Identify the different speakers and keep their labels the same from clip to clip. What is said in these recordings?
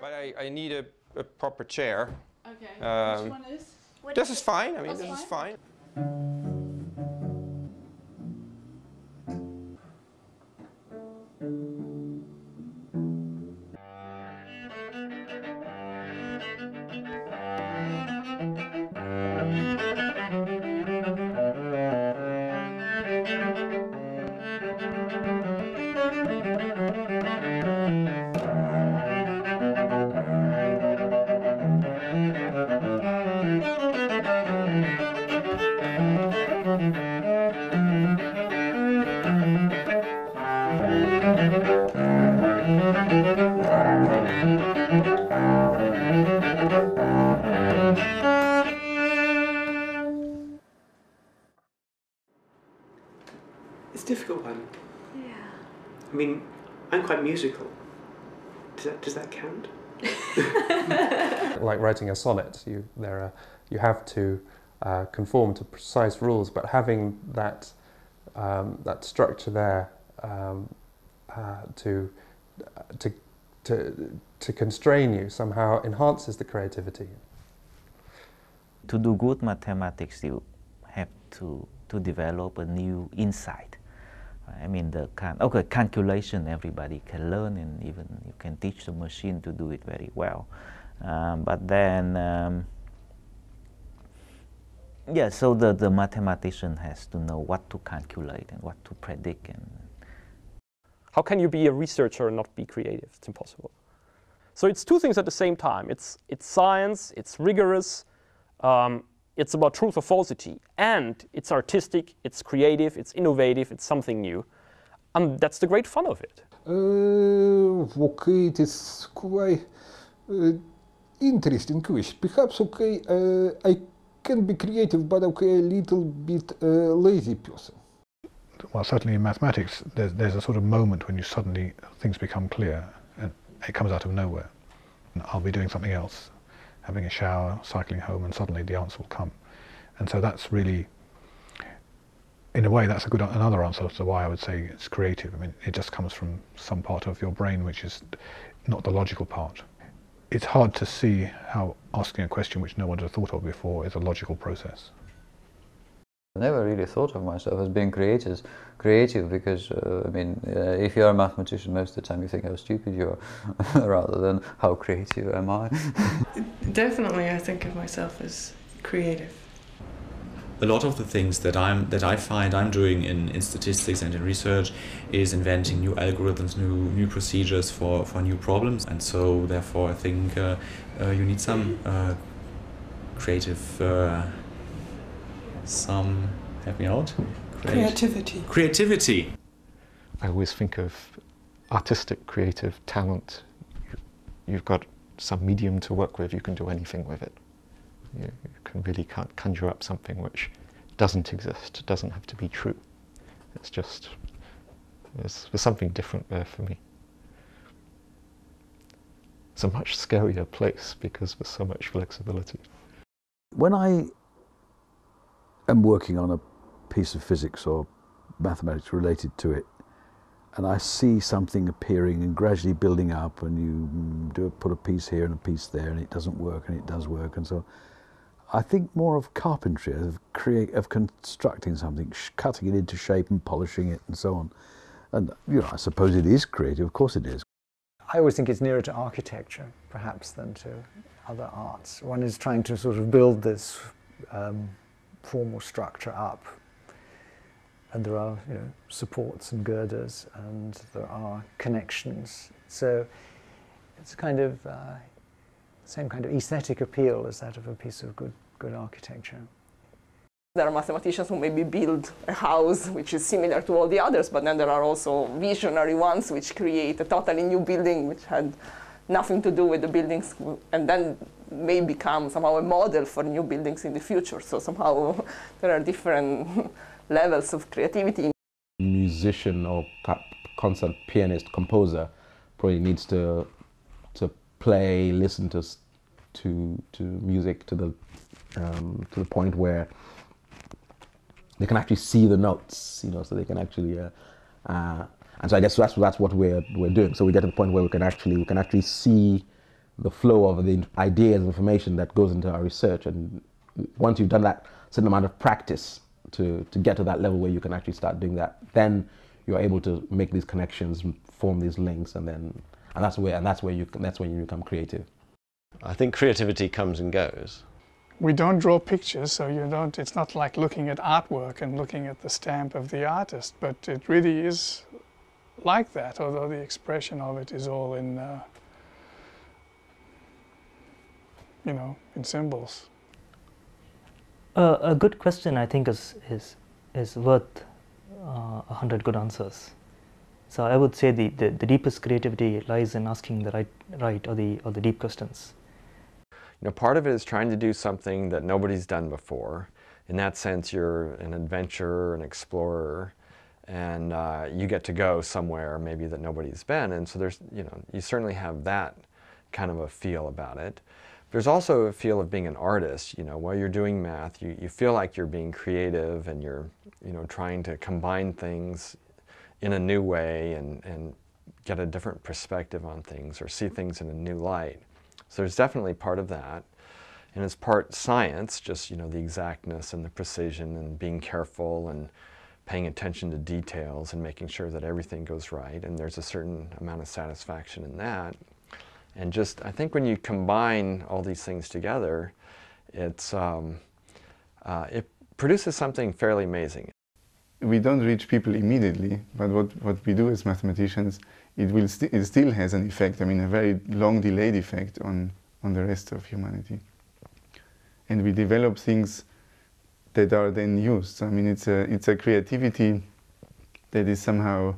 Speaker 1: But I need a proper chair.
Speaker 2: Okay. Which one is?
Speaker 1: This is fine. I mean, this is fine.
Speaker 3: It's a difficult one.
Speaker 2: Yeah.
Speaker 3: I mean, I'm quite musical. Does that count?
Speaker 4: Like writing a sonnet, you have to conform to precise rules, but having that structure there to constrain you somehow enhances the creativity.
Speaker 5: To do good mathematics, you have to develop a new insight. I mean, calculation everybody can learn, and even you can teach the machine to do it very well. But then, yeah, so the mathematician has to know what to calculate and what to predict. And
Speaker 6: how can you be a researcher and not be creative? It's impossible. So it's two things at the same time. It's science, it's rigorous, it's about truth or falsity, and it's artistic, it's creative, it's innovative, it's something new. And that's the great fun of it.
Speaker 7: Okay, it is quite interesting question. Perhaps, okay, I can be creative, but okay, a little bit lazy person.
Speaker 8: Well, certainly in mathematics, there's a sort of moment when suddenly things become clear, and it comes out of nowhere. And I'll be doing something else, having a shower, cycling home, and suddenly the answer will come. And so that's really, in a way, that's another answer to why I would say it's creative. I mean, it just comes from some part of your brain which is not the logical part. It's hard to see how asking a question which no one had thought of before is a logical process.
Speaker 9: I never really thought of myself as being creative because, I mean, if you're a mathematician, most of the time you think how stupid you are, rather than how creative am I.
Speaker 2: Definitely, I think of myself as creative.
Speaker 10: A lot of the things that I find I'm doing in statistics and in research is inventing new algorithms, new procedures for new problems, and so therefore I think you need some creative. Help me out. Creativity.
Speaker 4: I always think of artistic, creative talent. You've got some medium to work with, you can do anything with it. You can really conjure up something which doesn't exist, doesn't have to be true. It's just, there's something different there for me. It's a much scarier place because there's so much flexibility.
Speaker 11: When I am working on a piece of physics or mathematics related to it, and I see something appearing and gradually building up, and you put a piece here and a piece there, and it doesn't work, and it does work, and so I think more of carpentry, of constructing something, cutting it into shape and polishing it, and so on. And you know, I suppose it is creative. Of course, it is.
Speaker 12: I always think it's nearer to architecture, perhaps, than to other arts. One is trying to sort of build this formal structure up, and there are, you know, supports and girders, and there are connections. So it's a kind of same kind of aesthetic appeal as that of a piece of good architecture.
Speaker 13: There are mathematicians who maybe build a house which is similar to all the others, but then there are also visionary ones which create a totally new building which had nothing to do with the buildings, and then may become somehow a model for new buildings in the future. So somehow there are different levels of creativity.
Speaker 14: Musician or concert pianist, composer probably needs to play, listen to music to the point where they can actually see the notes, you know, so they can actually and so I guess that's what we're doing. So we get to the point where we can actually see the flow of the ideas and information that goes into our research. And once you've done that certain amount of practice to get to that level where you can actually start doing that, then you're able to make these connections, form these links, and that's when you become creative.
Speaker 15: I think creativity comes and goes.
Speaker 16: We don't draw pictures, so it's not like looking at artwork and looking at the stamp of the artist, but it really is like that, although the expression of it is all in, in symbols.
Speaker 17: A good question, I think, is worth 100 good answers. So I would say the deepest creativity lies in asking the right or the deep questions.
Speaker 18: Part of it is trying to do something that nobody's done before. In that sense, you're an adventurer, an explorer, and you get to go somewhere maybe that nobody's been. And so there's, you certainly have that kind of a feel about it. There's also a feel of being an artist. While you're doing math, you feel like you're being creative and you're, trying to combine things in a new way and get a different perspective on things or see things in a new light. So there's definitely part of that, and it's part science, just the exactness and the precision and being careful and paying attention to details and making sure that everything goes right, and there's a certain amount of satisfaction in that. And just, I think when you combine all these things together, it produces something fairly amazing.
Speaker 19: We don't reach people immediately, but what we do as mathematicians, it still has an effect, a very long delayed effect on the rest of humanity. And we develop things that are then used. So, it's a creativity that is somehow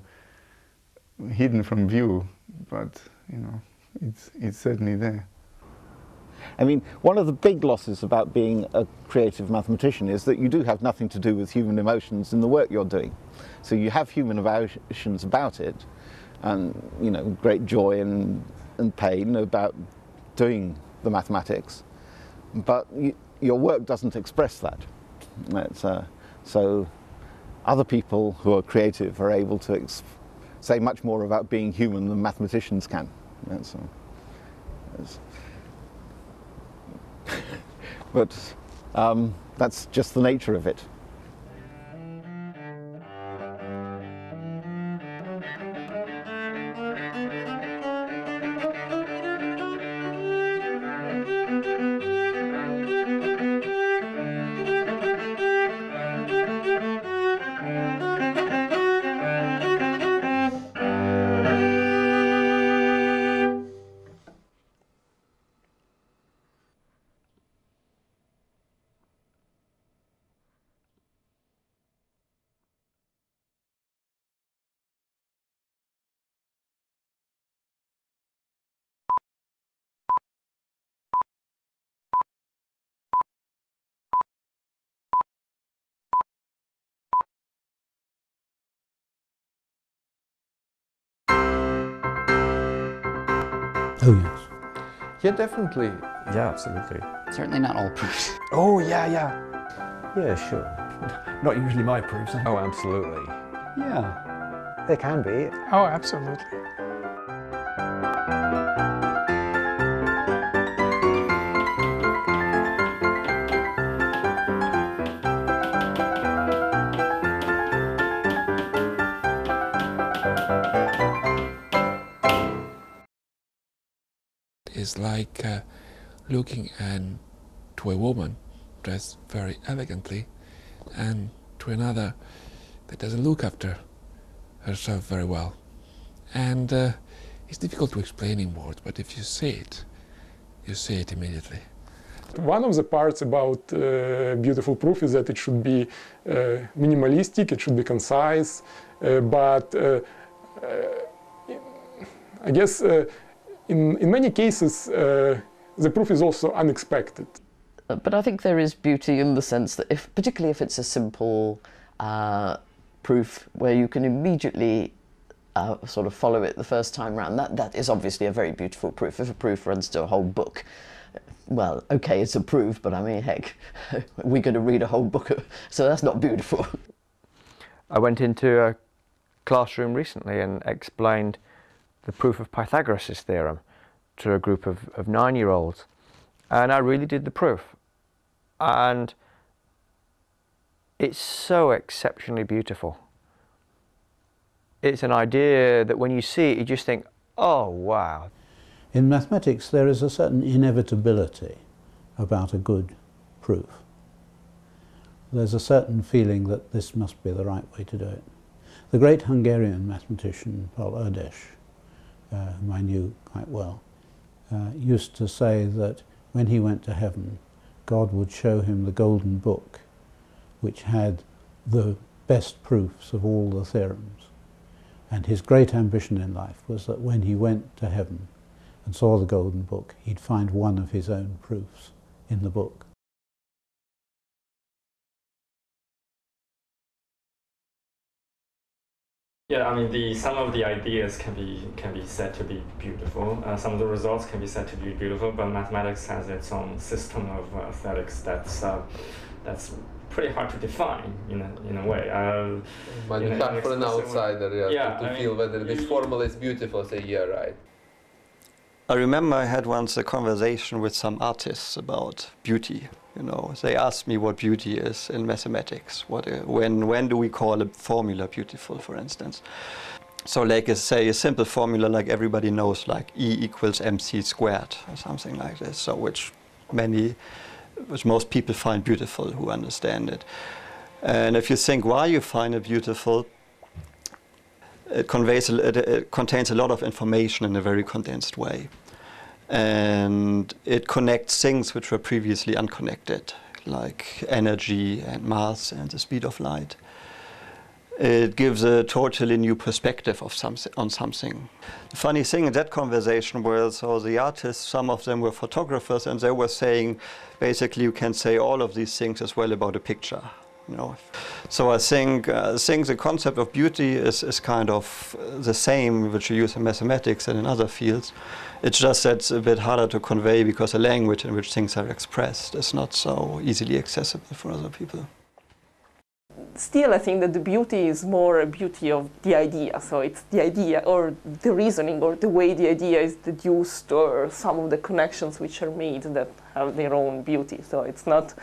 Speaker 19: hidden from view, but it's certainly there.
Speaker 11: One of the big losses about being a creative mathematician is that you do have nothing to do with human emotions in the work you're doing. So you have human emotions about it, and great joy and pain about doing the mathematics, but your work doesn't express that. So other people who are creative are able to say much more about being human than mathematicians can. But that's just the nature of it.
Speaker 20: Oh, yes.
Speaker 1: Yeah, definitely.
Speaker 20: Yeah, absolutely.
Speaker 21: Certainly not all proofs.
Speaker 1: Oh, yeah.
Speaker 20: Yeah, sure. Not usually my proofs.
Speaker 18: Oh, absolutely.
Speaker 12: Yeah, they can be.
Speaker 16: Oh, absolutely.
Speaker 22: It's like looking to a woman dressed very elegantly and to another that doesn't look after herself very well. And it's difficult to explain in words, but if you see it immediately.
Speaker 23: One of the parts about beautiful proof is that it should be minimalistic, it should be concise, but I guess in many cases the proof is also unexpected.
Speaker 24: But I think there is beauty in the sense that particularly if it's a simple proof where you can immediately sort of follow it the first time round, that is obviously a very beautiful proof. If a proof runs to a whole book, well, okay, it's a proof, but I mean, heck, we're going to read a whole book, so that's not beautiful.
Speaker 25: I went into a classroom recently and explained the proof of Pythagoras' theorem, to a group of 9-year-olds, and I really did the proof. And it's so exceptionally beautiful. It's an idea that when you see it, you just think, oh, wow.
Speaker 3: In mathematics, there is a certain inevitability about a good proof. There's a certain feeling that this must be the right way to do it. The great Hungarian mathematician, Paul Erdős, whom I knew quite well, used to say that when he went to heaven, God would show him the golden book, which had the best proofs of all the theorems. And his great ambition in life was that when he went to heaven and saw the golden book, he'd find one of his own proofs in the book.
Speaker 5: Yeah, I mean, some of the ideas can be said to be beautiful. Some of the results can be said to be beautiful, but mathematics has its own system of aesthetics that's pretty hard to define in a way.
Speaker 6: For an outsider, to feel whether this formula is beautiful, say, yeah, right.
Speaker 7: I remember I had once a conversation with some artists about beauty. You know, they asked me what beauty is in mathematics. When do we call a formula beautiful, for instance? So, like, say a simple formula like everybody knows, like E equals mc squared or something like this. So, which most people find beautiful who understand it. And if you think why you find it beautiful, it contains a lot of information in a very condensed way. And it connects things which were previously unconnected, like energy and mass and the speed of light. It gives a totally new perspective on something. The funny thing in that conversation was, so the artists, some of them were photographers, and they were saying, basically you can say all of these things as well about a picture. You know. So I think the concept of beauty is kind of the same which you use in mathematics and in other fields. It's just that it's a bit harder to convey because the language in which things are expressed is not so easily accessible for other people.
Speaker 13: Still, I think that the beauty is more a beauty of the idea. So it's the idea or the reasoning or the way the idea is deduced or some of the connections which are made that have their own beauty. So it's not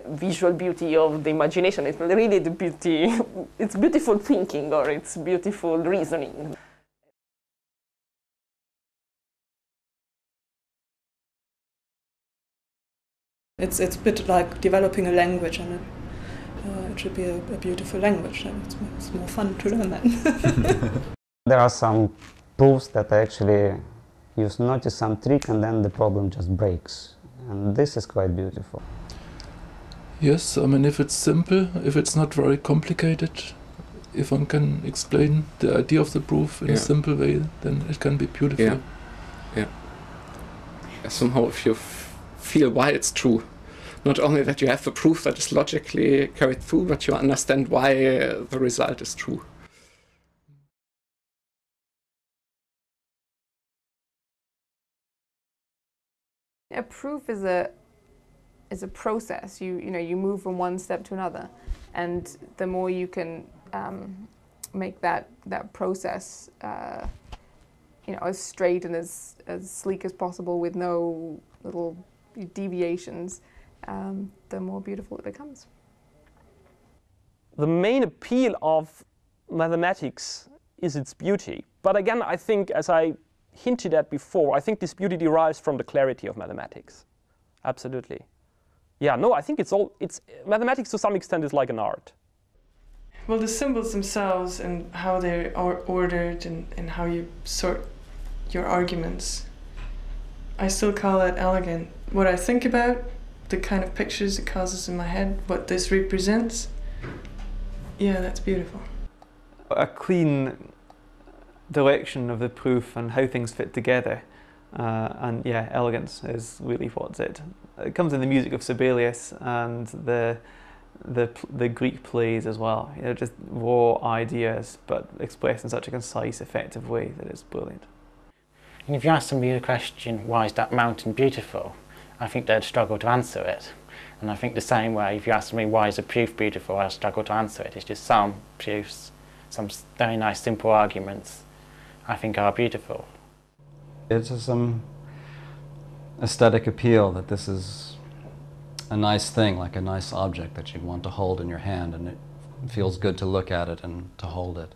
Speaker 13: visual beauty of the imagination, it's really the beauty, it's beautiful thinking or it's beautiful reasoning.
Speaker 2: It's a bit like developing a language, and it should be a beautiful language, and it's more fun to learn that.
Speaker 21: There are some proofs that actually you notice some trick and then the problem just breaks, and this is quite beautiful.
Speaker 22: Yes, I mean, if it's simple, if it's not very complicated, if one can explain the idea of the proof in a simple way, then it can be beautiful.
Speaker 26: Yeah. Somehow, if you feel why it's true, not only that you have the proof that is logically carried through, but you understand why the result is true.
Speaker 27: A proof is a process. You move from one step to another, and the more you can make that process as straight and as sleek as possible with no little deviations, the more beautiful it becomes.
Speaker 28: The main appeal of mathematics is its beauty. But again, I think, as I hinted at before, I think this beauty derives from the clarity of mathematics. Absolutely. Yeah, no, I think mathematics to some extent is like an art.
Speaker 2: Well, the symbols themselves and how they are ordered and how you sort your arguments, I still call it elegant. What I think about, the kind of pictures it causes in my head, what this represents, yeah, that's beautiful.
Speaker 29: A clean direction of the proof and how things fit together, and yeah, elegance is really what's it. It comes in the music of Sibelius and the Greek plays as well. Just raw ideas, but expressed in such a concise, effective way that it's brilliant.
Speaker 21: And if you ask somebody the question, why is that mountain beautiful? I think they'd struggle to answer it. And I think the same way, if you ask me why is a proof beautiful, I'll struggle to answer it. It's just some proofs, some very nice simple arguments, I think are beautiful.
Speaker 30: It's
Speaker 4: aesthetic appeal, that this is a nice thing, like a nice object that you'd want to hold in your hand, and it feels good to look at it and to hold it.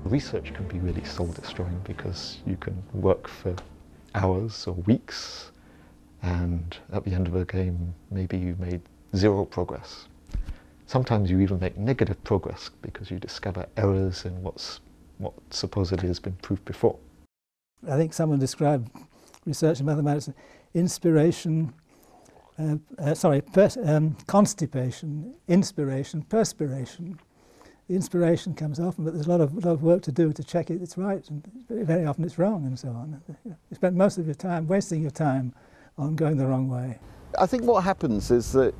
Speaker 8: Research can be really soul-destroying because you can work for hours or weeks, and at the end of a game maybe you made zero progress. Sometimes you even make negative progress because you discover errors in what supposedly has been proved before.
Speaker 9: I think someone described research in mathematics as inspiration, constipation, inspiration, perspiration. The inspiration comes often, but there's a lot of work to do to check it's right, and very often it's wrong, and so on. You spend most of your time wasting your time on going the wrong way.
Speaker 10: I think what happens is that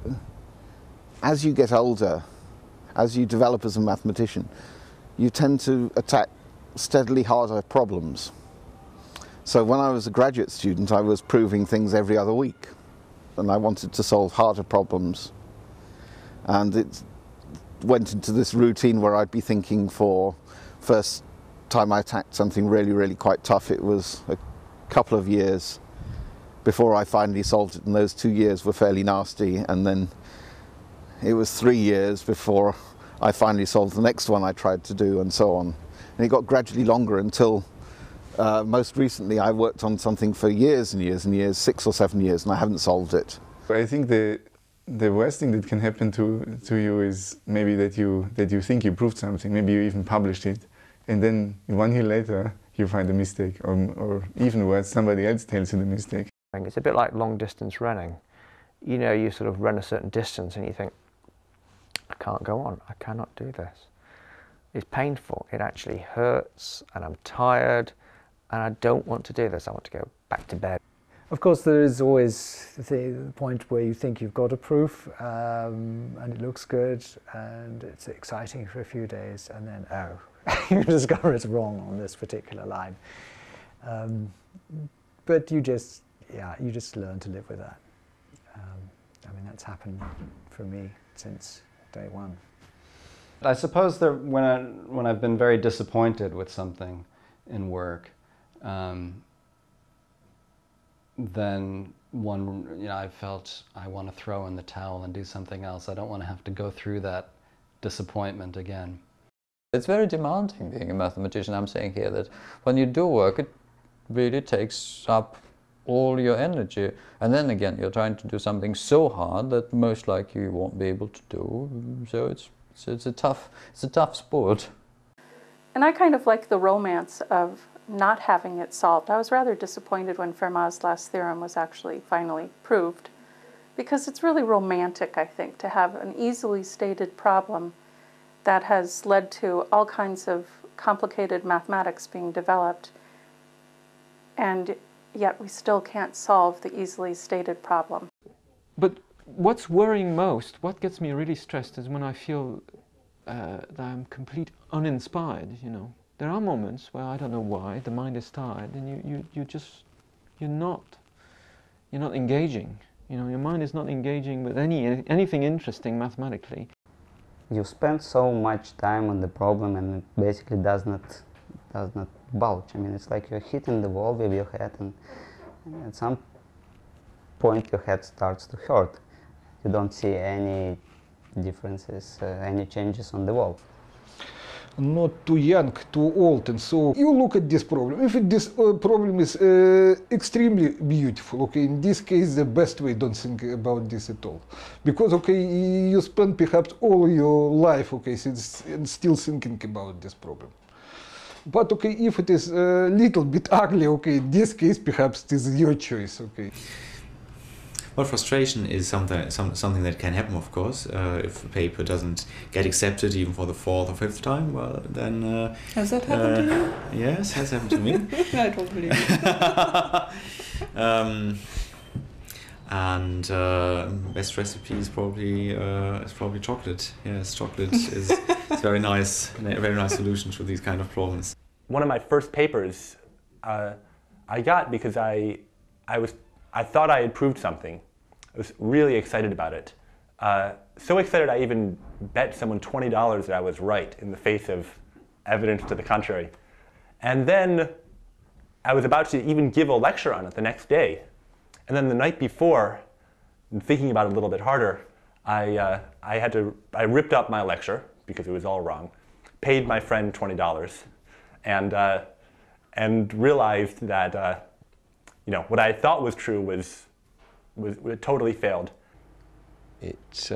Speaker 10: as you get older, as you develop as a mathematician, you tend to attack steadily harder problems. So when I was a graduate student, I was proving things every other week, and I wanted to solve harder problems. And it went into this routine where I'd be thinking, for first time I attacked something really quite tough, it was a couple of years before I finally solved it, and those 2 years were fairly nasty, and then it was 3 years before I finally solved the next one I tried to do, and so on. And it got gradually longer until most recently I worked on something for years and years and years, 6 or 7 years, and I haven't solved it.
Speaker 23: I think the worst thing that can happen to you is maybe that you think you proved something, maybe you even published it, and then 1 year later you find a mistake, or even worse, somebody else tells you the mistake.
Speaker 25: It's a bit like long distance running. You know, you sort of run a certain distance and you think, I can't go on, I cannot do this. It's painful, it actually hurts, and I'm tired, and I don't want to do this, I want to go back to bed.
Speaker 12: Of course, there is always the point where you think you've got a proof, and it looks good, and it's exciting for a few days, and then, oh, you discover it's wrong on this particular line. But you just learn to live with that. I mean, that's happened for me since day one.
Speaker 4: I suppose that when I've been very disappointed with something in work, then I felt I want to throw in the towel and do something else. I don't want to have to go through that disappointment again.
Speaker 11: It's very demanding being a mathematician. I'm saying here that when you do work, it really takes up all your energy. And then again, you're trying to do something so hard that most likely you won't be able to do. So it's a tough sport.
Speaker 14: And I kind of like the romance of not having it solved. I was rather disappointed when Fermat's last theorem was actually finally proved, because it's really romantic, I think, to have an easily stated problem that has led to all kinds of complicated mathematics being developed, and yet we still can't solve the easily stated problem.
Speaker 18: But
Speaker 1: what's worrying most, what gets me really stressed is when I feel that I'm complete uninspired, you know. There are moments where I don't know why, the mind is tired and you're not engaging. You know, your mind is not engaging with anything interesting mathematically.
Speaker 3: You spend so much time on the problem and it basically does not bulge. I mean, it's like you're hitting the wall with your head, and at some point your head starts to hurt. You don't see any differences, any changes on the wall.
Speaker 5: Not too young, too old, and so you look at this problem. If this problem is extremely beautiful, okay, in this case the best way, don't think about this at all, because okay, you spend perhaps all your life, okay, and still thinking about this problem. But okay, if it is a little bit ugly, okay, in this case perhaps it is your choice, okay.
Speaker 15: Well, frustration is something that can happen, of course. If a paper doesn't get accepted even for the 4th or 5th time, well, then...
Speaker 2: has that happened to you?
Speaker 15: Yes, has happened to me.
Speaker 2: I don't believe it.
Speaker 15: And best recipe is probably chocolate. Yes, chocolate is a very nice solution to these kind of problems.
Speaker 16: One of my first papers I got because I thought I had proved something. I was really excited about it. So excited I even bet someone $20 that I was right in the face of evidence to the contrary. And then I was about to even give a lecture on it the next day. And then the night before, thinking about it a little bit harder, I ripped up my lecture because it was all wrong, paid my friend $20, and realized that you know, what I thought was true was totally failed.
Speaker 17: It's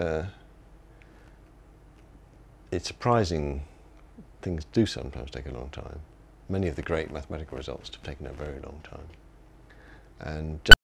Speaker 17: surprising things do sometimes take a long time. Many of the great mathematical results have taken a very long time. And just